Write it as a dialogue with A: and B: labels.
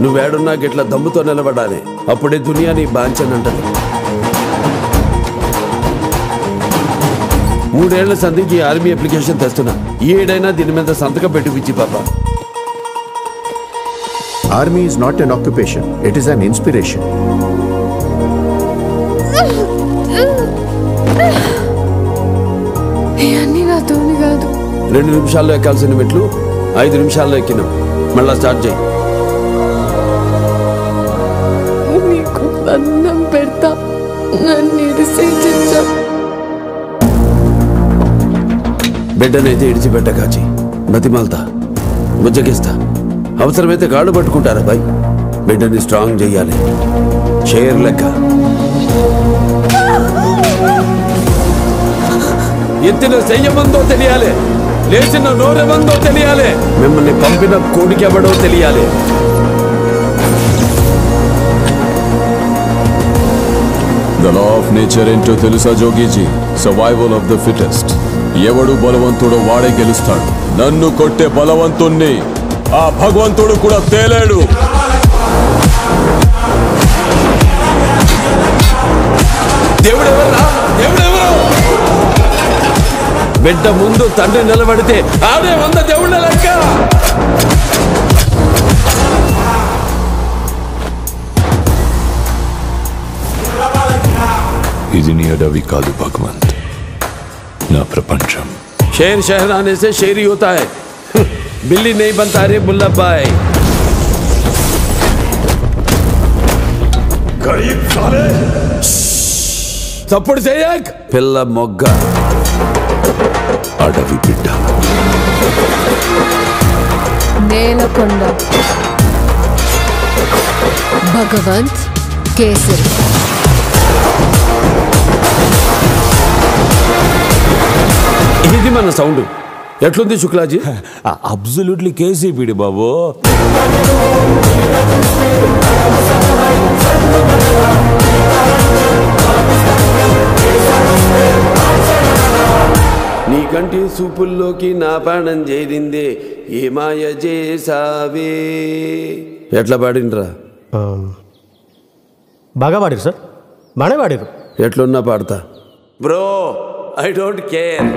A: నువ్వేడున్నా గిట్లా దమ్ముతో నిలబడాలి. అప్పుడే దునియా నీ బాంచనంటది. 3 ఏళ్ల సంధికి ఆర్మీ అప్లికేషన్ తెస్తున్నా. ఈ ఏడైనా దీని మీద సంతకం పెట్టిపిచ్చి పాప.
B: Army is not an occupation. It is an inspiration.
C: అన్నీ నాతోని కాదు.
A: 2 నిమిషాల్లో ఎక్కాల్సిన మెట్లు 5 నిమిషాల్లో ఎక్కినాం. మళ్ళా స్టార్ట్ చేయి.
C: నీకు అన్నం పెడతా, నన్ను ఇరిసేయించా.
A: బిడ్డనైతే ఇడిచిపెట్ట కాచి బతిమాలతా, బుజ్జగిస్తా. అవసరమైతే కాళ్ళు పట్టుకుంటారా బాయ్. బిడ్డని స్ట్రాంగ్ చెయ్యాలి, షేర్ లెక్క. ఎత్తిన చెయ్యమందో తెలియాలి, లేచిన నోరెమందో తెలియాలి, మిమ్మల్ని పంపిన కోడికెవడో తెలియాలి.
D: The law of nature ఏంటో తెలుసా జోగీజీ? Survival of the fittest. ఎవడు బలవంతుడో వాడే గెలుస్తాడు. నన్ను కొట్టే బలవంతుణ్ణి ఆ భగవంతుడు కూడా తేలేడు.
A: దేవుడెవరా? దేవుడెవరు? బిడ్డ ముందు తండ్రి నిలబడితే ఆడే 100 దేవుళ్ళ లెక్క.
D: ఇది నీ అడవి కాదు భగవంత్, నా ప్రపంచం.
A: शेर शहराने से शेर ही होता है. बिल्ली नहीं बनता रे बुल्ला भाई. తప్పుడు చేయక్ పిల్ల మొగ్గ.
D: అడవి బిడ్డ.
C: నేలకొండ భగవంత్ కేసరి.
A: ఇది మన సౌండ్. ఎట్లుంది శుక్లాజీ?
E: అబ్సల్యూట్లీ కేసీపీడి బాబు.
A: నీ కంటి సూపుల్లోకి నా ప్రాణం చేరిందే, ఏ మాయ చేసావే. ఎట్లా పాడిండ్రా?
F: బాగా పాడారు సార్, బాగానే పాడారు.
A: ఎట్లున్నా పాడతా బ్రో. I don't care.